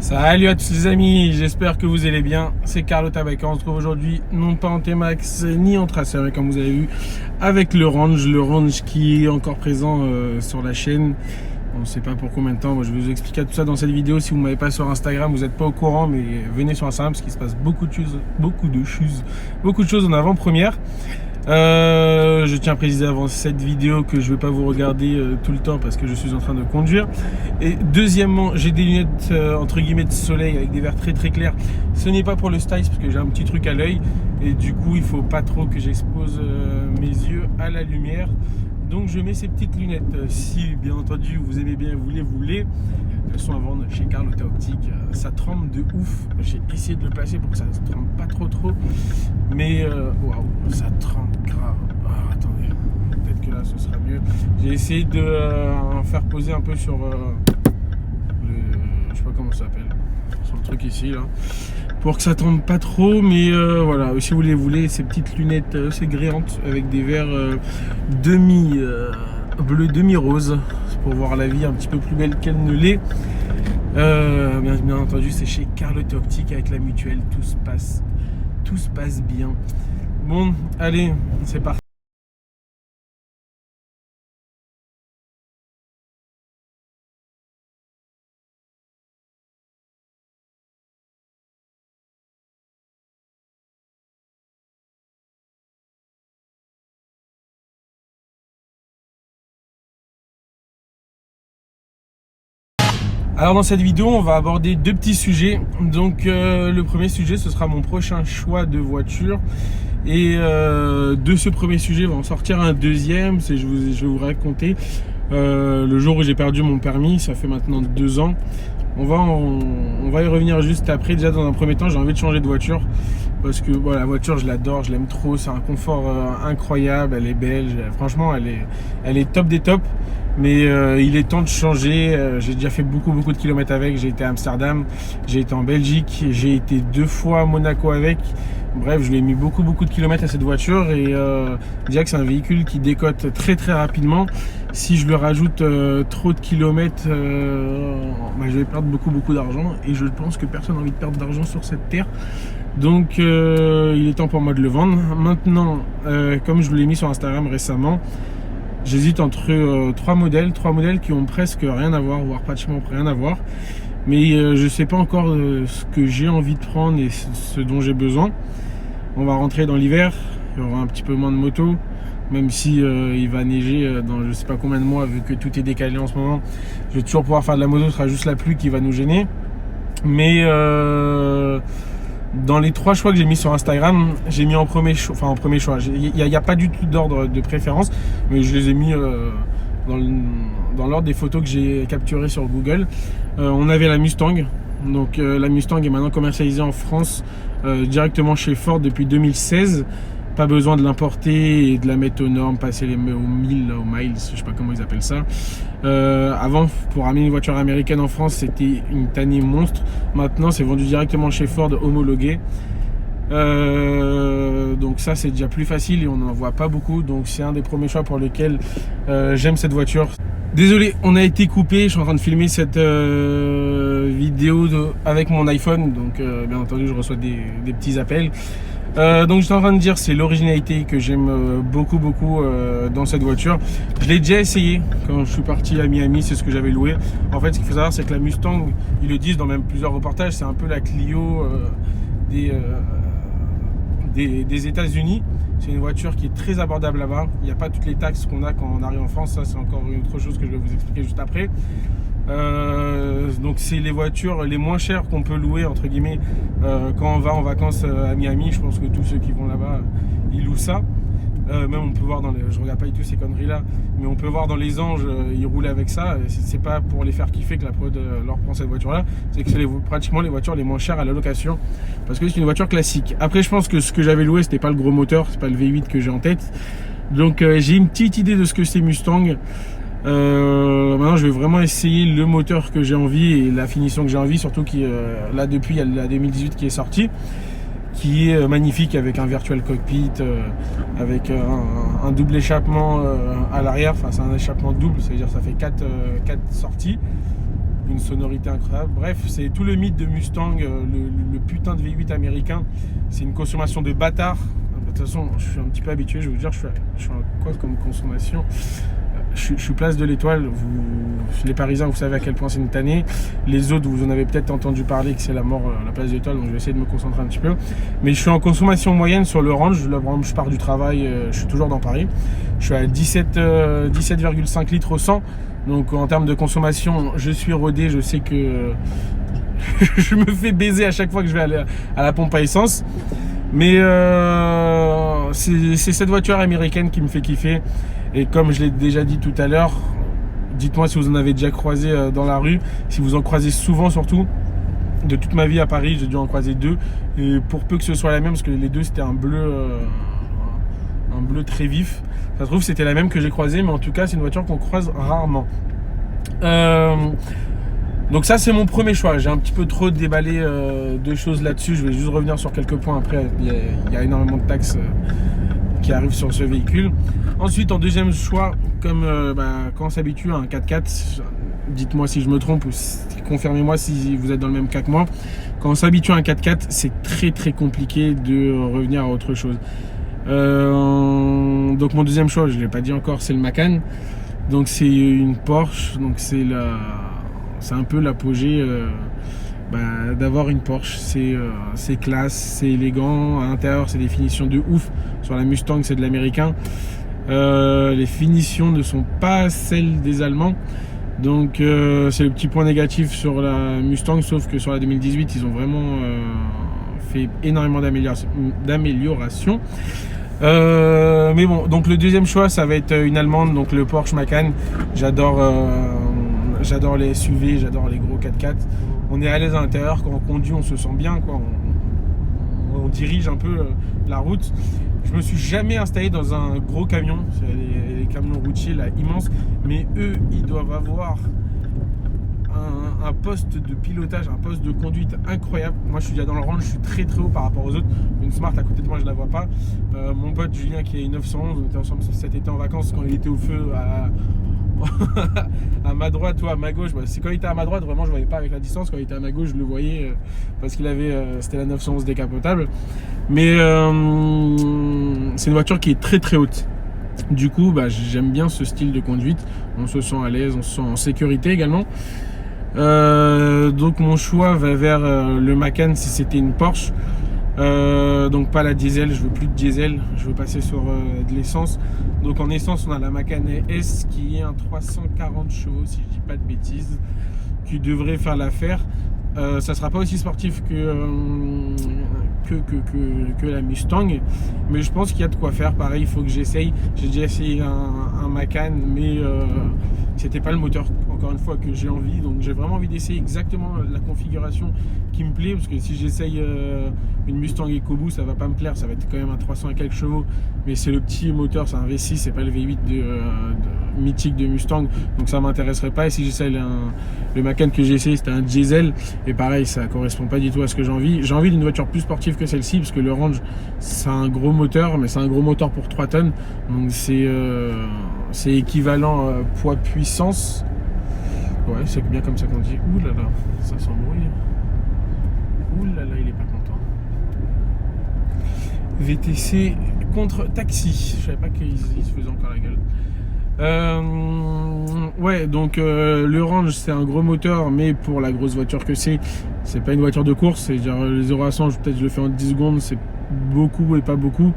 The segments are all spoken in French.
Salut à tous les amis, j'espère que vous allez bien. C'est Carlo Tabacca. On se retrouve aujourd'hui non pas en T-Max ni en Tracer, mais comme vous avez vu, avec le range qui est encore présent sur la chaîne. On ne sait pas pour combien de temps. Moi, je vais vous expliquer tout ça dans cette vidéo. Si vous ne m'avez pas sur Instagram, vous n'êtes pas au courant, mais venez sur Instagram parce qu'il se passe beaucoup de choses en avant-première. Je tiens à préciser avant cette vidéo que je ne vais pas vous regarder tout le temps parce que je suis en train de conduire. Et deuxièmement, j'ai des lunettes entre guillemets de soleil avec des verres très clairs. Ce n'est pas pour le style parce que j'ai un petit truc à l'œil et du coup il faut pas trop que j'expose mes yeux à la lumière. Donc je mets ces petites lunettes. Si bien entendu vous aimez bien, vous les voulez. Elles sont à vendre chez Carlotta Optique. Ça tremble de ouf. J'ai essayé de le placer pour que ça ne tremble pas trop. Mais waouh, ça tremble grave. Ah, attendez, peut-être que là ce sera mieux. J'ai essayé de en faire poser un peu sur je sais pas comment ça s'appelle. Sur le truc ici là. Pour que ça tremble pas trop, mais voilà, si vous les voulez, ces petites lunettes assez gréantes avec des verres bleu demi-rose pour voir la vie un petit peu plus belle qu'elle ne l'est. Bien entendu, c'est chez Carlotta Optique avec la mutuelle, tout se passe bien. Bon, allez, c'est parti. Alors dans cette vidéo, on va aborder deux petits sujets. Donc le premier sujet, ce sera mon prochain choix de voiture. Et de ce premier sujet, va en sortir un deuxième. Je vais vous raconter le jour où j'ai perdu mon permis. Ça fait maintenant 2 ans. On va y revenir juste après. Déjà dans un premier temps, j'ai envie de changer de voiture. Parce que bon, la voiture, je l'adore, je l'aime trop. C'est un confort incroyable. Elle est belle. Franchement, elle est top des tops. Mais il est temps de changer. J'ai déjà fait beaucoup de kilomètres avec. J'ai été à Amsterdam, j'ai été en Belgique, j'ai été 2 fois à Monaco avec. Bref, je lui ai mis beaucoup de kilomètres à cette voiture et déjà que c'est un véhicule qui décote très rapidement. Si je lui rajoute trop de kilomètres, je vais perdre beaucoup d'argent et je pense que personne n'a envie de perdre d'argent sur cette terre. Donc il est temps pour moi de le vendre. Maintenant, comme je vous l'ai mis sur Instagram récemment, j'hésite entre 3 modèles qui ont presque rien à voir, voire pratiquement rien à voir. Mais je ne sais pas encore ce que j'ai envie de prendre et ce dont j'ai besoin. On va rentrer dans l'hiver, il y aura un petit peu moins de moto, même si il va neiger dans je ne sais pas combien de mois, vu que tout est décalé en ce moment. Je vais toujours pouvoir faire de la moto, ce sera juste la pluie qui va nous gêner. Mais dans les 3 choix que j'ai mis sur Instagram, j'ai mis en premier choix, il n'y a pas du tout d'ordre de préférence, mais je les ai mis dans l'ordre des photos que j'ai capturées sur Google. On avait la Mustang, donc la Mustang est maintenant commercialisée en France directement chez Ford depuis 2016. Pas besoin de l'importer et de la mettre aux normes, passer aux miles, je sais pas comment ils appellent ça. Avant, pour amener une voiture américaine en France, c'était une tannée monstre. Maintenant, c'est vendu directement chez Ford, homologué. Donc ça, c'est déjà plus facile et on n'en voit pas beaucoup. Donc c'est un des premiers choix pour lesquels j'aime cette voiture. Désolé, on a été coupé. Je suis en train de filmer cette vidéo avec mon iPhone. Donc bien entendu, je reçois des petits appels. Donc j'étais en train de dire, c'est l'originalité que j'aime beaucoup dans cette voiture. Je l'ai déjà essayé quand je suis parti à Miami, c'est ce que j'avais loué. En fait, ce qu'il faut savoir, c'est que la Mustang, ils le disent dans même plusieurs reportages, c'est un peu la Clio des États-Unis. C'est une voiture qui est très abordable là-bas. Il n'y a pas toutes les taxes qu'on a quand on arrive en France. Ça, c'est encore une autre chose que je vais vous expliquer juste après. Donc c'est les voitures les moins chères qu'on peut louer entre guillemets quand on va en vacances à Miami. Je pense que tous ceux qui vont là-bas ils louent ça. Même on peut voir je regarde pas du tout ces conneries là, mais on peut voir dans les Anges ils roulent avec ça. C'est pas pour les faire kiffer que la prod leur prend cette voiture là, c'est que c'est pratiquement les voitures les moins chères à la location parce que c'est une voiture classique. Après je pense que ce que j'avais loué c'était pas le gros moteur, c'est pas le V8 que j'ai en tête. Donc j'ai une petite idée de ce que c'est Mustang. Maintenant je vais vraiment essayer le moteur que j'ai envie et la finition que j'ai envie, surtout qui là depuis il y a la 2018 qui est sortie, qui est magnifique avec un virtual cockpit, avec un double échappement à l'arrière. Enfin c'est un échappement double, c'est à dire ça fait 4 sorties une sonorité incroyable. Bref, c'est tout le mythe de Mustang, le putain de V8 américain. C'est une consommation de bâtard. De toute façon, je suis un petit peu habitué, je vais vous dire, je suis à quoi comme consommation. Je suis place de l'Étoile. Les Parisiens, vous savez à quel point c'est une tannée. Les autres, vous en avez peut-être entendu parler que c'est la mort, la place de l'Étoile. Donc je vais essayer de me concentrer un petit peu. Mais je suis en consommation moyenne sur le range. Je pars du travail, je suis toujours dans Paris. Je suis à 17,5 litres au 100. Donc en termes de consommation, je suis rodé. Je sais que je me fais baiser à chaque fois que je vais aller à la pompe à essence. Mais c'est cette voiture américaine qui me fait kiffer. Et comme je l'ai déjà dit tout à l'heure, dites-moi si vous en avez déjà croisé dans la rue, si vous en croisez souvent surtout. De toute ma vie à Paris, j'ai dû en croiser 2. Et pour peu que ce soit la même, parce que les 2 c'était un bleu très vif. Ça se trouve c'était la même que j'ai croisée, mais en tout cas c'est une voiture qu'on croise rarement. Donc ça c'est mon premier choix. J'ai un petit peu trop déballé de choses là-dessus. Je vais juste revenir sur quelques points après. Il y a énormément de taxes qui arrivent sur ce véhicule. Ensuite en deuxième choix, comme quand on s'habitue à un 4x4, dites-moi si je me trompe ou confirmez-moi si vous êtes dans le même cas que moi. Quand on s'habitue à un 4x4, c'est très très compliqué de revenir à autre chose. Donc mon deuxième choix, je ne l'ai pas dit encore, c'est le Macan. Donc c'est une Porsche, donc c'est un peu l'apogée d'avoir une Porsche. C'est classe, c'est élégant. À l'intérieur, c'est des finitions de ouf. Sur la Mustang, c'est de l'américain. Les finitions ne sont pas celles des Allemands. Donc c'est le petit point négatif sur la Mustang, sauf que sur la 2018, ils ont vraiment fait énormément d'améliorations. Mais bon, donc le deuxième choix, ça va être une allemande, donc le Porsche Macan. J'adore les SUV, j'adore les gros 4x4. On est à l'aise à l'intérieur, quand on conduit, on se sent bien, quoi. On dirige un peu la route. Je me suis jamais installé dans un gros camion, c'est les camions routiers là immenses, mais eux, ils doivent avoir un poste de pilotage, un poste de conduite incroyable. Moi je suis déjà dans le range, je suis très très haut par rapport aux autres. Une Smart à côté de moi je la vois pas. Mon pote Julien qui est 911, on était ensemble cet été en vacances quand il était au feu à ma droite ou à ma gauche. C'est quand il était à ma droite, vraiment je voyais pas avec la distance. Quand il était à ma gauche je le voyais parce qu'il avait c'était la 911 décapotable. Mais c'est une voiture qui est très très haute. Du coup j'aime bien ce style de conduite. On se sent à l'aise, on se sent en sécurité également. Donc mon choix va vers le Macan si c'était une Porsche. Donc pas la diesel, je veux plus de diesel, je veux passer sur de l'essence. Donc en essence on a la Macan S qui est un 340 chevaux si je dis pas de bêtises, qui devrait faire l'affaire. Ça sera pas aussi sportif que la Mustang, mais je pense qu'il y a de quoi faire. Pareil, il faut que j'essaye. J'ai déjà essayé un Macan, mais c'était pas le moteur, encore une fois, que j'ai envie. Donc j'ai vraiment envie d'essayer exactement la configuration qui me plaît, parce que si j'essaye une Mustang EcoBoost, ça va pas me plaire. Ça va être quand même un 300 et quelques chevaux, mais c'est le petit moteur, c'est un V6, c'est pas le V8 mythique de Mustang, donc ça m'intéresserait pas. Et si j'essaye le Macan que j'ai essayé, c'était un diesel, et pareil, ça correspond pas du tout à ce que j'ai envie. J'ai envie d'une voiture plus sportive que celle-ci, parce que le Range, c'est un gros moteur, mais c'est un gros moteur pour 3 tonnes, donc c'est équivalent poids-puissance. Ouais, c'est bien comme ça qu'on dit. Ouh là là, ça s'embrouille. Ouh là là, il est pas content. VTC contre taxi. Je savais pas qu'ils se faisaient encore la gueule. Ouais, donc le Range c'est un gros moteur, mais pour la grosse voiture que c'est pas une voiture de course. C'est-à-dire le 0 à 100, peut-être je le fais en 10 secondes, c'est beaucoup et pas beaucoup.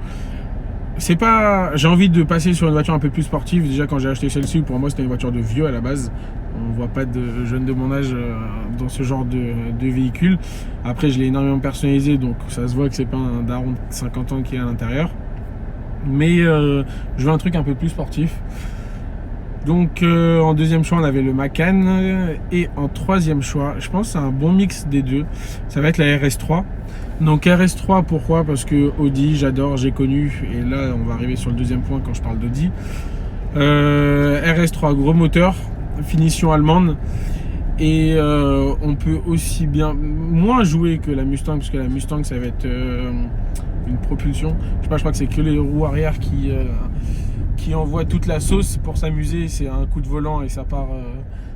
C'est pas. J'ai envie de passer sur une voiture un peu plus sportive. Déjà quand j'ai acheté celle-ci, pour moi c'était une voiture de vieux à la base. On voit pas de jeunes de mon âge dans ce genre de véhicule. Après je l'ai énormément personnalisé, donc ça se voit que c'est pas un daron de 50 ans qui est à l'intérieur. Mais je veux un truc un peu plus sportif. Donc en deuxième choix on avait le Macan, et en troisième choix, je pense que c'est un bon mix des deux, ça va être la RS3. Donc RS3, pourquoi? Parce que Audi, j'adore, j'ai connu, et là on va arriver sur le deuxième point quand je parle d'Audi. RS3, gros moteur, finition allemande, et on peut aussi bien, moins jouer que la Mustang, parce que la Mustang ça va être une propulsion, je crois que c'est que les roues arrière qui envoie toute la sauce pour s'amuser. C'est un coup de volant et ça part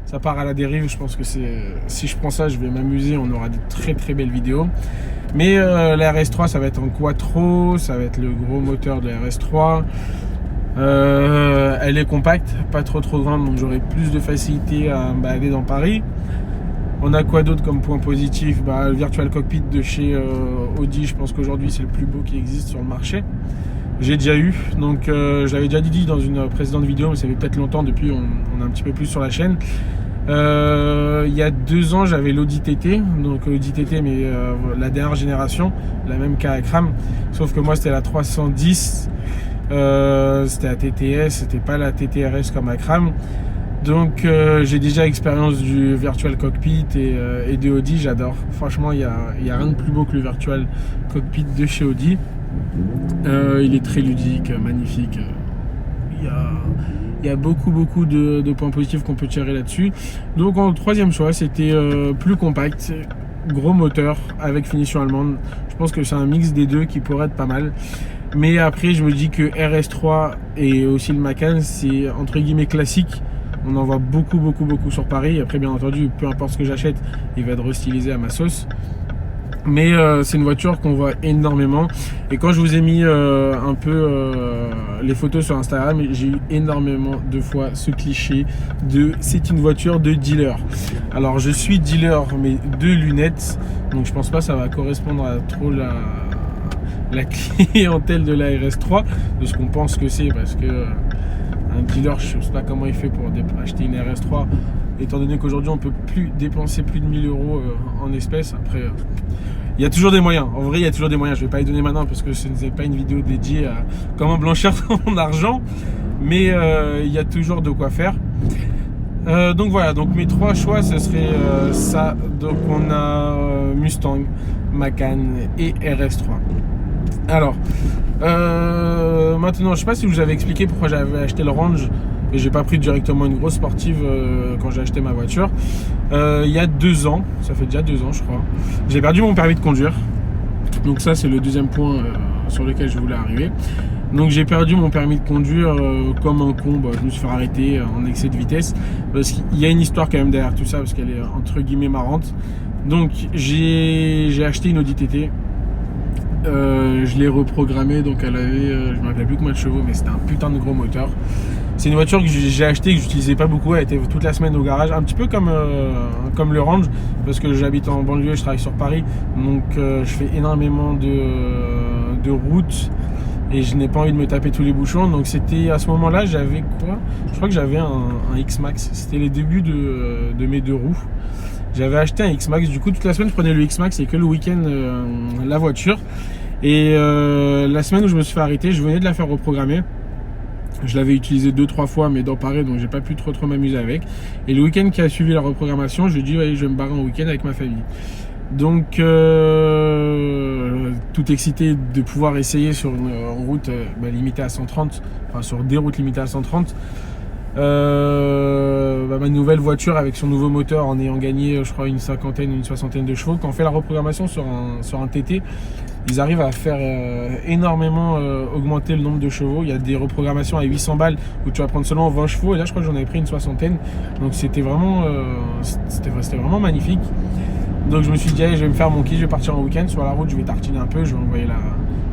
ça part à la dérive. Je pense que si je prends ça, je vais m'amuser. On aura de très très belles vidéos. Mais la RS3, ça va être en quattro, ça va être le gros moteur de la RS3. Elle est compacte, pas trop grande, donc j'aurai plus de facilité à me balader dans Paris. On a quoi d'autre comme point positif? Le Virtual Cockpit de chez Audi, je pense qu'aujourd'hui c'est le plus beau qui existe sur le marché. J'ai déjà eu, donc je l'avais déjà dit dans une précédente vidéo, mais ça fait peut-être longtemps, depuis on est un petit peu plus sur la chaîne. Il y a 2 ans, j'avais l'Audi TT, donc l'Audi TT, mais la dernière génération, la même qu'Akram, sauf que moi c'était la 310, c'était la TTS, c'était pas la TTRS comme Akram. Donc j'ai déjà expérience du Virtual Cockpit et de Audi, j'adore. Franchement, il y a rien de plus beau que le Virtual Cockpit de chez Audi. Il est très ludique, magnifique. Il y a beaucoup de points positifs qu'on peut tirer là-dessus. Donc en troisième choix, c'était plus compact, gros moteur avec finition allemande. Je pense que c'est un mix des deux qui pourrait être pas mal. Mais après, je me dis que RS3 et aussi le Macan, c'est entre guillemets classique. On en voit beaucoup sur Paris. Après, bien entendu, peu importe ce que j'achète, il va être restylisé à ma sauce. Mais c'est une voiture qu'on voit énormément. Et quand je vous ai mis un peu les photos sur Instagram, j'ai eu énormément de fois ce cliché de c'est une voiture de dealer. Alors je suis dealer, mais de lunettes. Donc je pense pas que ça va correspondre à trop la clientèle de la RS3, de ce qu'on pense que c'est, parce que un dealer, je ne sais pas comment il fait pour acheter une RS3, étant donné qu'aujourd'hui on peut plus dépenser plus de 1000 € en espèces. Après, il y a toujours des moyens. En vrai, il y a toujours des moyens. Je ne vais pas les donner maintenant parce que ce n'est pas une vidéo dédiée à comment blanchir mon argent, mais il y a toujours de quoi faire. Donc voilà, donc mes 3 choix, ce serait ça. Donc on a Mustang, Macan et RS3. Alors, maintenant, je sais pas si je vous avais expliqué pourquoi j'avais acheté le Range et j'ai pas pris directement une grosse sportive quand j'ai acheté ma voiture. Il y a 2 ans, ça fait déjà 2 ans je crois, j'ai perdu mon permis de conduire. Donc ça c'est le deuxième point sur lequel je voulais arriver. Donc j'ai perdu mon permis de conduire comme un con. Je me suis fait arrêter en excès de vitesse, parce qu'il y a une histoire quand même derrière tout ça, parce qu'elle est entre guillemets marrante. Donc j'ai acheté une Audi TT. Je l'ai reprogrammée, donc elle avait, je me rappelle plus combien de chevaux, mais c'était un putain de gros moteur. C'est une voiture que j'ai achetée, que j'utilisais pas beaucoup. Elle était toute la semaine au garage, un petit peu comme le Range, parce que j'habite en banlieue, je travaille sur Paris, donc je fais énormément de routes et je n'ai pas envie de me taper tous les bouchons. Donc c'était à ce moment-là, j'avais quoi? Je crois que j'avais un X-Max. C'était les débuts de mes 2 roues. J'avais acheté un X-Max, du coup toute la semaine je prenais le X-Max et que le week-end la voiture. Et la semaine où je me suis fait arrêter, je venais de la faire reprogrammer. Je l'avais utilisé 2-3 fois, mais dans Paris, donc j'ai pas pu trop m'amuser avec. Et le week-end qui a suivi la reprogrammation, je dis ouais, je vais me barrer en week-end avec ma famille. Donc tout excité de pouvoir essayer sur une route limitée à 130, enfin sur des routes limitées à 130. Ma nouvelle voiture avec son nouveau moteur, en ayant gagné je crois une 50aine, une 60aine de chevaux. Quand on fait la reprogrammation sur un TT, ils arrivent à faire énormément augmenter le nombre de chevaux. Il y a des reprogrammations à 800 balles où tu vas prendre seulement 20 chevaux, et là je crois que j'en avais pris une 60aine. Donc c'était vraiment magnifique. Donc je me suis dit allez, je vais me faire mon kiff, je vais partir en week-end sur la route, je vais tartiner un peu, je vais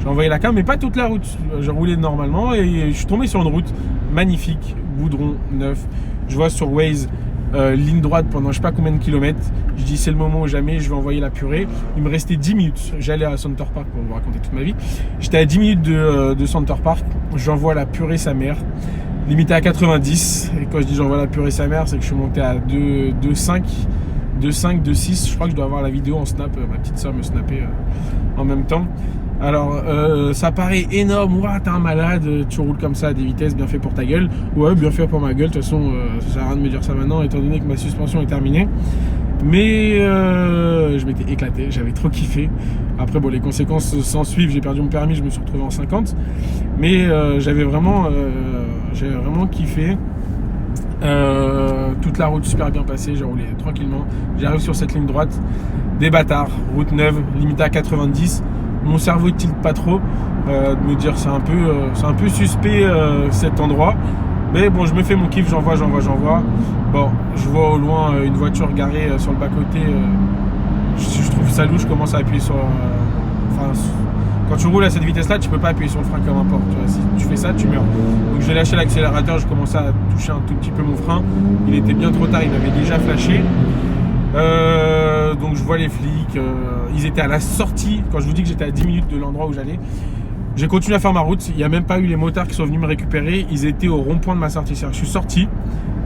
envoyer la cam, mais pas toute la route. Je roulais normalement et je suis tombé sur une route magnifique, goudron neuf. Je vois sur Waze ligne droite pendant je sais pas combien de kilomètres. Je dis c'est le moment ou jamais, je vais envoyer la purée. Il me restait 10 minutes. J'allais à Center Park pour vous raconter toute ma vie. J'étais à 10 minutes de Center Park. J'envoie la purée sa mère, limité à 90. Et quand je dis j'envoie la purée sa mère, c'est que je suis monté à 2,5, 2,6. Je crois que je dois avoir la vidéo en snap. Ma petite soeur me snappait en même temps. Alors ça paraît énorme, ouah t'es un malade, tu roules comme ça à des vitesses, bien fait pour ta gueule. Ouais, bien fait pour ma gueule, de toute façon ça sert à rien de me dire ça maintenant étant donné que ma suspension est terminée. Mais je m'étais éclaté, j'avais trop kiffé. Après bon, les conséquences s'en suivent, j'ai perdu mon permis, je me suis retrouvé en 50. Mais j'avais vraiment kiffé. Toute la route super bien passée, j'ai roulé tranquillement. J'arrive sur cette ligne droite, des bâtards, route neuve, limitée à 90. Mon cerveau ne tilte pas trop de me dire c'est un peu suspect cet endroit. Mais bon, je me fais mon kiff, j'envoie. Bon, je vois au loin une voiture garée sur le bas-côté. Je trouve ça louche, je commence à appuyer sur... quand tu roules à cette vitesse-là, tu peux pas appuyer sur le frein comme un porc. Tu vois, si tu fais ça, tu meurs. Donc j'ai lâché l'accélérateur, je commençais à toucher un tout petit peu mon frein. Il était bien trop tard, il m'avait déjà flashé. Donc je vois les flics, ils étaient à la sortie. Quand je vous dis que j'étais à 10 minutes de l'endroit où j'allais, j'ai continué à faire ma route. Il n'y a même pas eu les motards qui sont venus me récupérer. Ils étaient au rond-point de ma sortie. Je suis sorti,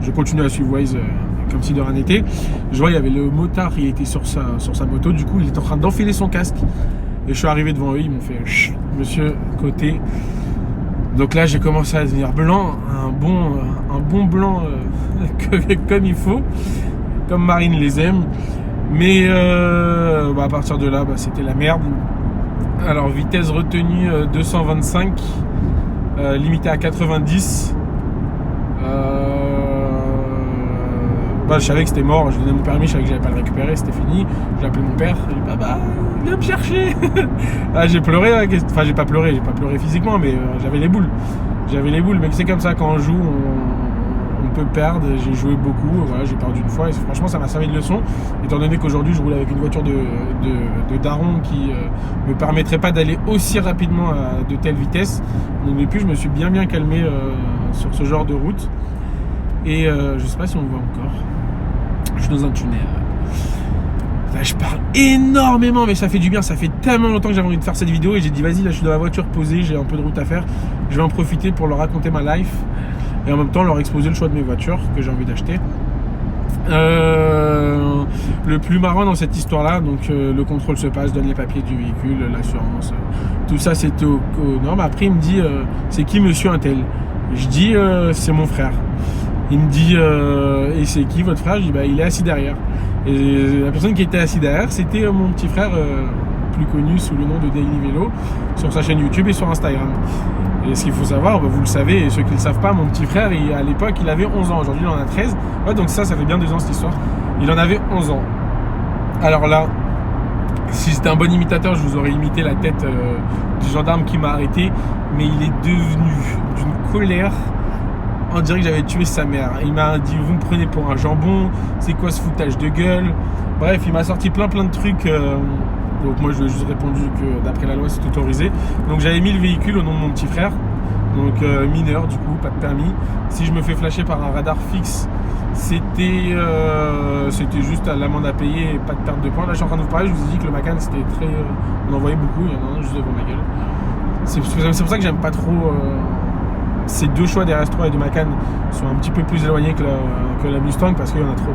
je continue à suivre Waze comme si de rien n'était. Je vois, il y avait le motard, il était sur sa moto. Du coup, il était en train d'enfiler son casque. Et je suis arrivé devant eux, ils m'ont fait chut, monsieur, côté. Donc là, j'ai commencé à devenir blanc, un bon blanc comme il faut, comme Marine les aime. Mais à partir de là, c'était la merde. Alors, vitesse retenue 225, limitée à 90. Je savais que c'était mort, je lui donnais mon permis, je savais que j'allais pas le récupérer, c'était fini. J'ai appelé mon père, j'ai dit papa, viens me chercher. J'ai pleuré, enfin j'ai pas pleuré physiquement, mais j'avais les boules, mais c'est comme ça, quand on joue, on peut perdre. J'ai joué beaucoup, voilà, j'ai perdu une fois, et franchement ça m'a servi de leçon, étant donné qu'aujourd'hui je roule avec une voiture de daron qui me permettrait pas d'aller aussi rapidement à de telles vitesses. Donc depuis je me suis bien calmé sur ce genre de route. Et je sais pas si on le voit encore. Je suis dans un tunnel. Là, je parle énormément, mais ça fait du bien. Ça fait tellement longtemps que j'avais envie de faire cette vidéo et j'ai dit vas-y, là je suis dans la voiture posée, j'ai un peu de route à faire. Je vais en profiter pour leur raconter ma life et en même temps leur exposer le choix de mes voitures que j'ai envie d'acheter. Le plus marrant dans cette histoire-là, donc le contrôle se passe, donne les papiers du véhicule, l'assurance, tout ça c'était aux normes. Après il me dit c'est qui monsieur un tel? Je dis c'est mon frère. Il me dit et c'est qui votre frère? Je dis il est assis derrière. Et la personne qui était assise derrière, c'était mon petit frère, plus connu sous le nom de Daily Vélo, sur sa chaîne YouTube et sur Instagram. Et ce qu'il faut savoir, vous le savez, et ceux qui ne le savent pas, mon petit frère, à l'époque, il avait 11 ans. Aujourd'hui, il en a 13. Ouais, donc ça fait bien 2 ans cette histoire. Il en avait 11 ans. Alors là, si j'étais un bon imitateur, je vous aurais imité la tête du gendarme qui m'a arrêté. Mais il est devenu d'une colère. On dirait que j'avais tué sa mère. Il m'a dit vous me prenez pour un jambon, c'est quoi ce foutage de gueule? Bref, il m'a sorti plein de trucs. Donc moi je lui ai juste répondu que d'après la loi c'est autorisé. Donc j'avais mis le véhicule au nom de mon petit frère. Donc mineur du coup, pas de permis. Si je me fais flasher par un radar fixe, c'était juste l'amende à payer et pas de perte de points. Là je suis en train de vous parler, je vous ai dit que le Macan c'était très... on en voyait beaucoup, il y en a un juste devant ma gueule. C'est pour ça que j'aime pas trop... Ces deux choix des RS3 et du Macan sont un petit peu plus éloignés que la Mustang parce qu'il y en a trop.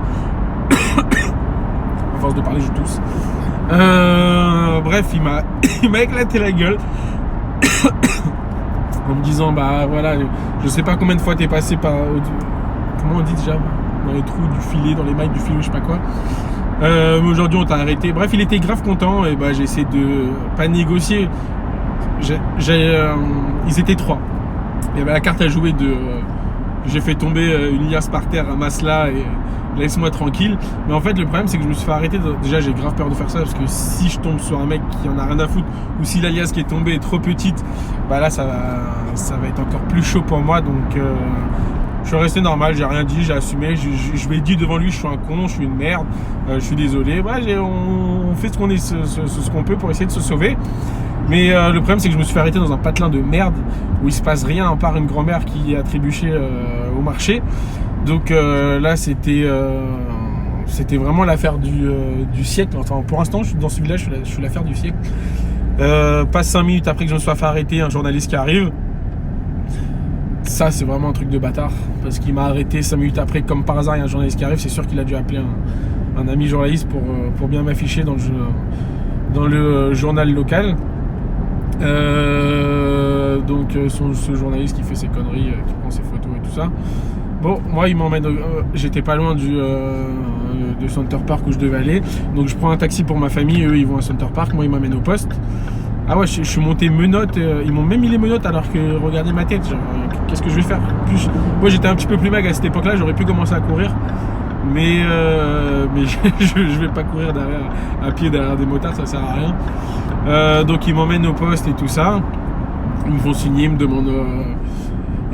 À force de parler, je tousse. Bref, il m'a éclaté la gueule en me disant voilà, je sais pas combien de fois t'es passé par... comment on dit déjà? Dans les trous du filet, dans les mailles du filet, je sais pas quoi. Aujourd'hui, on t'a arrêté. Bref, il était grave content et j'ai essayé de pas négocier. Ils étaient 3. Il y avait la carte à jouer de j'ai fait tomber une liasse par terre, ramasse-la et laisse-moi tranquille. Mais en fait le problème c'est que je me suis fait arrêter. Déjà j'ai grave peur de faire ça parce que si je tombe sur un mec qui en a rien à foutre ou si la liasse qui est tombée est trop petite, là ça va être encore plus chaud pour moi. Donc je suis resté normal, j'ai rien dit, j'ai assumé, je lui ai dit devant lui je suis un con, je suis une merde, je suis désolé. On fait ce qu'on peut pour essayer de se sauver. Mais le problème c'est que je me suis fait arrêter dans un patelin de merde où il se passe rien à part une grand-mère qui a trébuché au marché. Donc là c'était vraiment l'affaire du siècle. Enfin pour l'instant je suis dans ce village, je suis l'affaire du siècle. Passe 5 minutes après que je me sois fait arrêter, un journaliste qui arrive. Ça c'est vraiment un truc de bâtard parce qu'il m'a arrêté 5 minutes après, comme par hasard il y a un journaliste qui arrive. C'est sûr qu'il a dû appeler un ami journaliste pour bien m'afficher dans le journal local. Donc ce journaliste qui fait ses conneries, qui prend ses photos et tout ça. Bon, moi il m'emmène, j'étais pas loin de Center Park où je devais aller, donc je prends un taxi pour ma famille, eux ils vont à Center Park, moi ils m'emmènent au poste. Ah ouais, je suis monté menottes, ils m'ont même mis les menottes alors que regardez ma tête, genre qu'est-ce que je vais faire? Moi j'étais un petit peu plus maigre à cette époque-là, j'aurais pu commencer à courir. Mais je vais pas courir à pied derrière des motards, ça sert à rien. Donc ils m'emmènent au poste et tout ça. Ils me font signer, ils me demandent.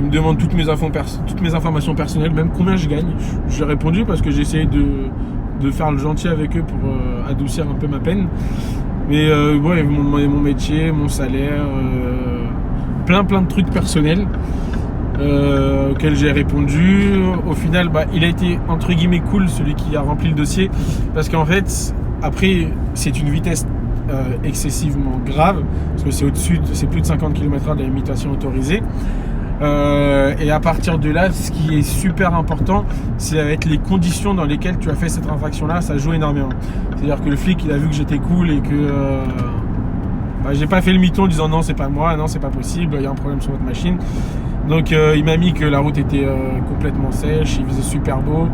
Il me demande toutes mes informations personnelles, même combien je gagne. J'ai répondu parce que j'ai essayé de faire le gentil avec eux pour adoucir un peu ma peine. Mais bon, ils m'ont demandé mon métier, mon salaire, plein de trucs personnels auxquels j'ai répondu. Au final, il a été entre guillemets cool, celui qui a rempli le dossier, parce qu'en fait, après, c'est une vitesse excessivement grave, parce que c'est plus de 50 km/h de la limitation autorisée. Et à partir de là, ce qui est super important, c'est avec les conditions dans lesquelles tu as fait cette infraction-là, ça joue énormément. C'est-à-dire que le flic, il a vu que j'étais cool et que j'ai pas fait le mytho en disant non, c'est pas moi, non, c'est pas possible, il y a un problème sur votre machine. Donc il m'a mis que la route était complètement sèche, il faisait super beau,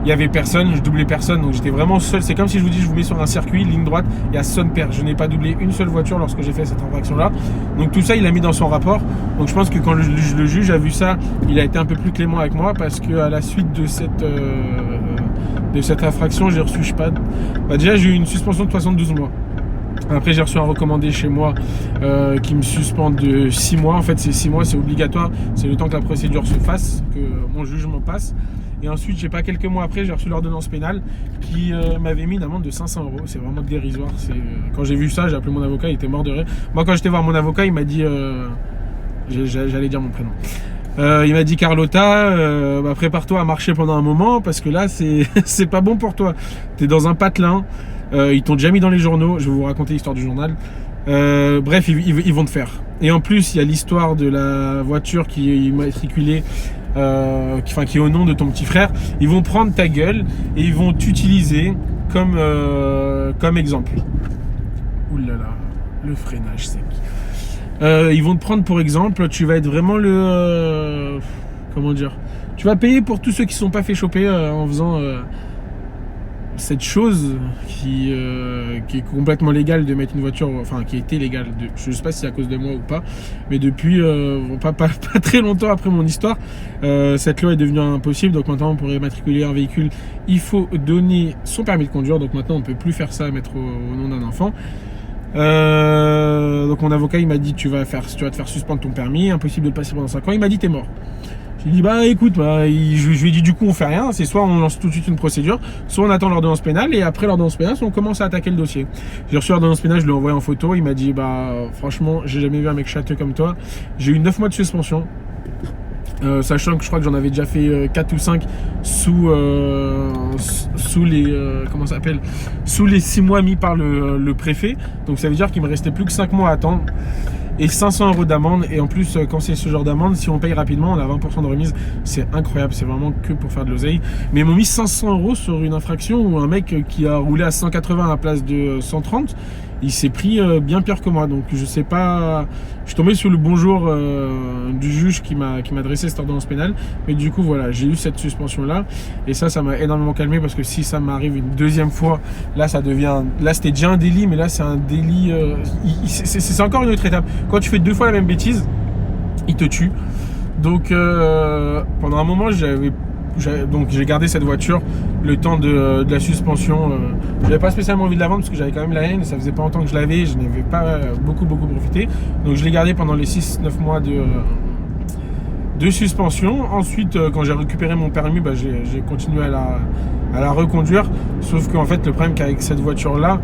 il y avait personne, je doublais personne, donc j'étais vraiment seul. C'est comme si je vous dis, je vous mets sur un circuit, ligne droite, il y a son père. Je n'ai pas doublé une seule voiture lorsque j'ai fait cette infraction-là. Donc tout ça, il a mis dans son rapport. Donc je pense que quand le juge a vu ça, il a été un peu plus clément avec moi, parce que à la suite de cette infraction, j'ai reçu, déjà j'ai eu une suspension de 72 mois. Après, j'ai reçu un recommandé chez moi qui me suspend de 6 mois. En fait, c'est 6 mois, c'est obligatoire. C'est le temps que la procédure se fasse, que mon jugement passe. Et ensuite, quelques mois après, j'ai reçu l'ordonnance pénale qui m'avait mis une amende de 500 €. C'est vraiment dérisoire. Quand j'ai vu ça, j'ai appelé mon avocat, il était mort de rire. Moi, quand j'étais voir mon avocat, il m'a dit... j'allais dire mon prénom. Il m'a dit, Carlotta, prépare-toi à marcher pendant un moment, parce que là, c'est pas bon pour toi. T'es dans un patelin. Ils t'ont déjà mis dans les journaux. Je vais vous raconter l'histoire du journal. Bref, ils vont te faire. Et en plus, il y a l'histoire de la voiture qui est immatriculée, qui est au nom de ton petit frère. Ils vont prendre ta gueule et ils vont t'utiliser comme exemple. Ouh là là, le freinage sec. Ils vont te prendre pour exemple. Tu vas être vraiment comment dire, tu vas payer pour tous ceux qui ne sont pas fait choper en faisant cette chose qui est complètement légale de mettre une voiture, enfin qui était légale, je ne sais pas si c'est à cause de moi ou pas, mais depuis pas très longtemps après mon histoire, cette loi est devenue impossible. Donc maintenant, pour immatriculer un véhicule, il faut donner son permis de conduire. Donc maintenant, on ne peut plus faire ça, mettre au nom d'un enfant. Donc mon avocat, il m'a dit, tu vas te faire suspendre ton permis, impossible de le passer pendant 5 ans. Il m'a dit, t'es mort. J'ai dit, écoute, je lui ai dit, du coup, on fait rien. C'est soit on lance tout de suite une procédure, soit on attend l'ordonnance pénale, et après l'ordonnance pénale, on commence à attaquer le dossier. J'ai reçu l'ordonnance pénale, je l'ai envoyé en photo. Il m'a dit, franchement, j'ai jamais vu un mec châteux comme toi. J'ai eu 9 mois de suspension. Sachant que je crois que j'en avais déjà fait 4 ou 5 sous les comment ça s'appelle, sous les 6 mois mis par le préfet. Donc ça veut dire qu'il me restait plus que 5 mois à attendre et 500 € d'amende. Et en plus, quand c'est ce genre d'amende, si on paye rapidement, on a 20% de remise. C'est incroyable, c'est vraiment que pour faire de l'oseille. Mais ils m'ont mis 500 € sur une infraction où un mec qui a roulé à 180 à la place de 130, il s'est pris bien pire que moi. Donc je sais pas, je suis tombé sur le bonjour du juge qui m'a dressé cette ordonnance pénale. Mais du coup voilà, j'ai eu cette suspension là, et ça m'a énormément calmé, parce que si ça m'arrive une deuxième fois, là ça devient, là c'était déjà un délit, mais là c'est un délit, c'est encore une autre étape. Quand tu fais 2 fois la même bêtise, il te tue. Donc pendant un moment j'ai gardé cette voiture le temps de la suspension. J'avais pas spécialement envie de la vendre parce que j'avais quand même la haine, ça faisait pas longtemps que je l'avais, je n'avais pas beaucoup profité. Donc je l'ai gardé pendant les 6-9 mois de suspension. Ensuite, quand j'ai récupéré mon permis, j'ai continué à la reconduire. Sauf qu'en fait, le problème qu'avec cette voiture-là,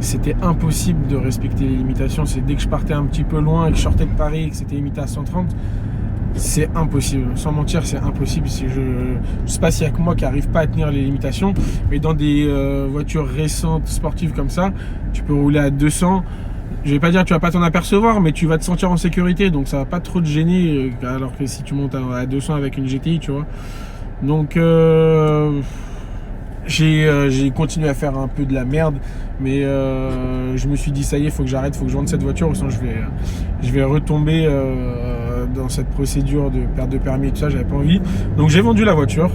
c'était impossible de respecter les limitations. C'est dès que je partais un petit peu loin et que je sortais de Paris et que c'était limité à 130, c'est impossible. Sans mentir, c'est impossible. Je sais pas s'il y a que moi qui n'arrive pas à tenir les limitations, mais dans des voitures récentes, sportives comme ça, tu peux rouler à 200. Je vais pas dire que tu vas pas t'en apercevoir, mais tu vas te sentir en sécurité, donc ça va pas trop te gêner, alors que si tu montes à 200 avec une GTI, tu vois. Donc j'ai continué à faire un peu de la merde, mais je me suis dit ça y est, il faut que j'arrête, il faut que je vende cette voiture, sinon je vais retomber dans cette procédure de perte de permis et tout ça. J'avais pas envie, donc j'ai vendu la voiture.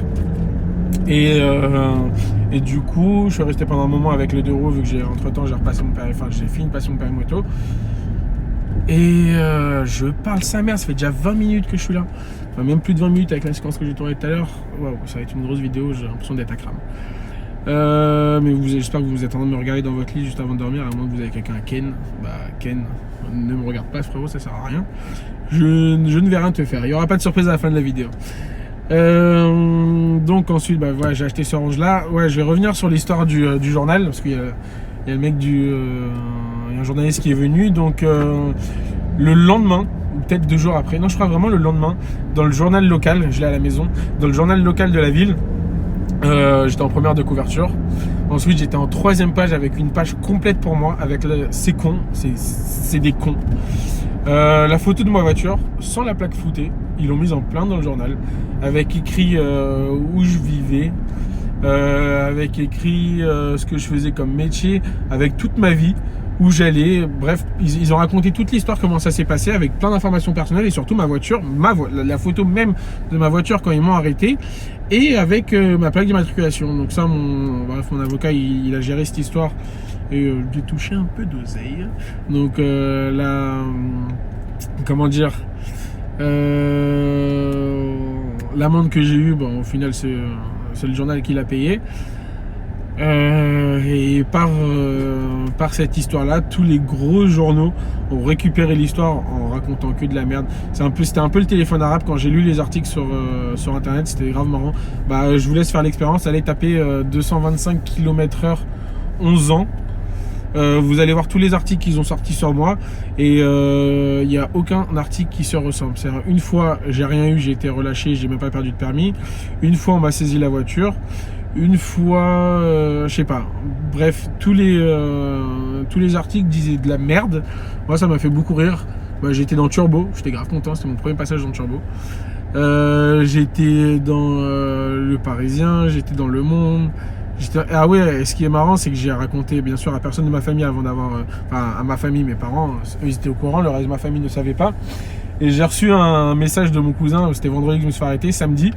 Et du coup, je suis resté pendant un moment avec le 2 roues, vu que j'ai repassé mon permis, enfin j'ai fini de passer mon permis moto. Et je parle sa mère, ça fait déjà 20 minutes que je suis là. Enfin même plus de 20 minutes avec la séquence que j'ai tournée tout à l'heure. Waouh, ça va être une grosse vidéo, j'ai l'impression d'être à crame. Mais j'espère que vous êtes en train de me regarder dans votre lit juste avant de dormir, à moins que vous avez quelqu'un Ken. Bah Ken, ne me regarde pas frérot, ça sert à rien. Je ne vais rien te faire, il n'y aura pas de surprise à la fin de la vidéo. Donc ensuite bah, voilà, j'ai acheté ce orange là. Ouais, je vais revenir sur l'histoire du journal, parce qu'il y a le mec il y a un journaliste qui est venu. Donc le lendemain, ou peut-être 2 jours après, non je crois vraiment le lendemain, dans le journal local, je l'ai à la maison, dans le journal local de la ville, j'étais en première de couverture. Ensuite j'étais en 3e page avec une page complète pour moi, avec c'est con, c'est des cons. La photo de ma voiture, sans la plaque floutée, ils l'ont mise en plein dans le journal, avec écrit où je vivais, avec écrit ce que je faisais comme métier, avec toute ma vie, où j'allais, bref, ils ont raconté toute l'histoire, comment ça s'est passé, avec plein d'informations personnelles et surtout ma voiture, la photo même de ma voiture quand ils m'ont arrêté, et avec ma plaque d'immatriculation. Donc ça, mon avocat, il a géré cette histoire et j'ai touché un peu d'oseille. Donc comment dire, l'amende que j'ai eue, bon, au final c'est le journal qui l'a payé. Et par cette histoire-là, tous les gros journaux ont récupéré l'histoire en racontant que de la merde. C'était un peu le téléphone arabe. Quand j'ai lu les articles sur internet, c'était grave marrant. Bah, je vous laisse faire l'expérience. Allez taper 225 km/h 11 ans. Vous allez voir tous les articles qu'ils ont sortis sur moi, et il n'y a aucun article qui se ressemble. C'est-à-dire, une fois j'ai rien eu, j'ai été relâché, j'ai même pas perdu de permis. Une fois on m'a saisi la voiture. Une fois, je sais pas. Bref, tous les articles disaient de la merde. Moi, ça m'a fait beaucoup rire. Bah, j'étais dans Turbo, j'étais grave content. C'était mon premier passage dans Turbo. J'étais dans Le Parisien, j'étais dans Le Monde. Ah ouais, ce qui est marrant, c'est que j'ai raconté bien sûr à personne de ma famille avant d'avoir, enfin à ma famille, mes parents, eux ils étaient au courant, le reste de ma famille ne savait pas. Et j'ai reçu un message de mon cousin, c'était vendredi que je me suis fait arrêter, samedi.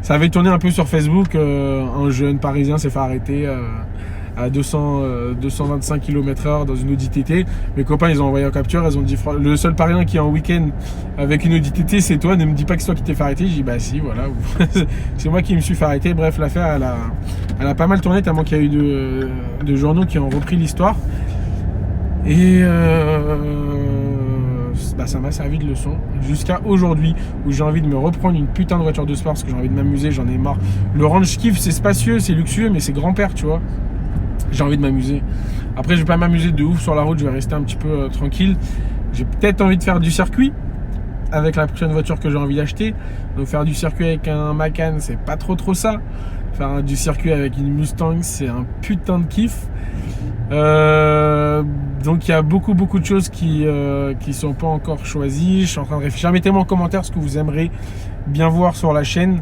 Ça avait tourné un peu sur Facebook, un jeune parisien s'est fait arrêter à 225 km/h dans une Audi TT. Mes copains ils ont envoyé en capture, ils ont dit le seul parisien qui est en week-end avec une Audi TT c'est toi, ne me dis pas que c'est toi qui t'es fait arrêter. J'ai dit bah si, voilà, c'est moi qui me suis fait arrêter. Bref, l'affaire elle a pas mal tourné tellement qu'il y a eu de journaux qui ont repris l'histoire. Et bah, ça m'a servi de leçon jusqu'à aujourd'hui où j'ai envie de me reprendre une putain de voiture de sport parce que j'ai envie de m'amuser, j'en ai marre. Le range je kiffe, c'est spacieux, c'est luxueux, mais c'est grand-père, tu vois. J'ai envie de m'amuser. Après, je vais pas m'amuser de ouf sur la route, je vais rester un petit peu tranquille. J'ai peut-être envie de faire du circuit avec la prochaine voiture que j'ai envie d'acheter. Donc faire du circuit avec un Macan, c'est pas trop ça. Faire du circuit avec une Mustang, c'est un putain de kiff. Donc il y a beaucoup de choses qui sont pas encore choisies. Je suis en train de réfléchir. Mettez-moi en commentaire ce que vous aimeriez bien voir sur la chaîne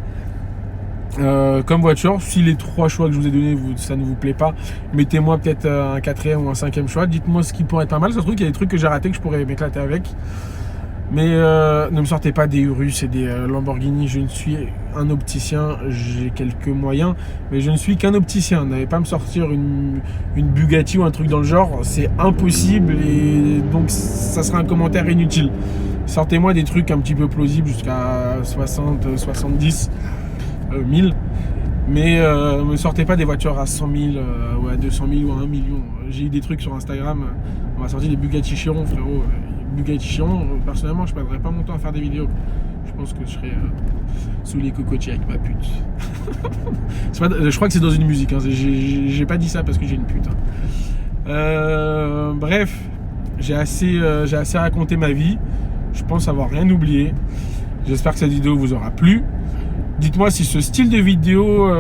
comme voiture. Si les 3 choix que je vous ai donnés ça ne vous plaît pas, mettez-moi peut-être un 4e ou un 5e choix. Dites-moi ce qui pourrait être pas mal. Ça se trouve qu'il y a des trucs que j'ai ratés que je pourrais m'éclater avec. Mais ne me sortez pas des Urus et des Lamborghini. Je ne suis un opticien, j'ai quelques moyens, mais je ne suis qu'un opticien. N'allez pas me sortir une Bugatti ou un truc dans le genre, c'est impossible, et donc ça sera un commentaire inutile. Sortez-moi des trucs un petit peu plausibles jusqu'à 60, 70 000, mais me sortez pas des voitures à 100 000 ou à 200 000 ou à 1 million. J'ai eu des trucs sur Instagram, on m'a sorti des Bugatti Chiron, frérot. Bugatti Chiron, personnellement je perdrais pas mon temps à faire des vidéos. Je pense que je serais sous les cocotiers avec ma pute. Je crois que c'est dans une musique, hein. J'ai pas dit ça parce que j'ai une pute, hein. Bref, j'ai assez raconté ma vie. Je pense avoir rien oublié. J'espère que cette vidéo vous aura plu. Dites-moi si ce style de vidéo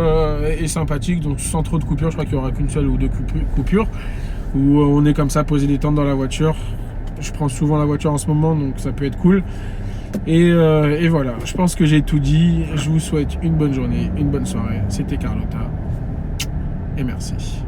est sympathique, donc sans trop de coupures. Je crois qu'il n'y aura qu'une seule ou 2 coupures, où on est comme ça posé détente dans la voiture. Je prends souvent la voiture en ce moment, donc ça peut être cool. Et voilà, je pense que j'ai tout dit. Je vous souhaite une bonne journée, une bonne soirée. C'était Carlotta. Et merci.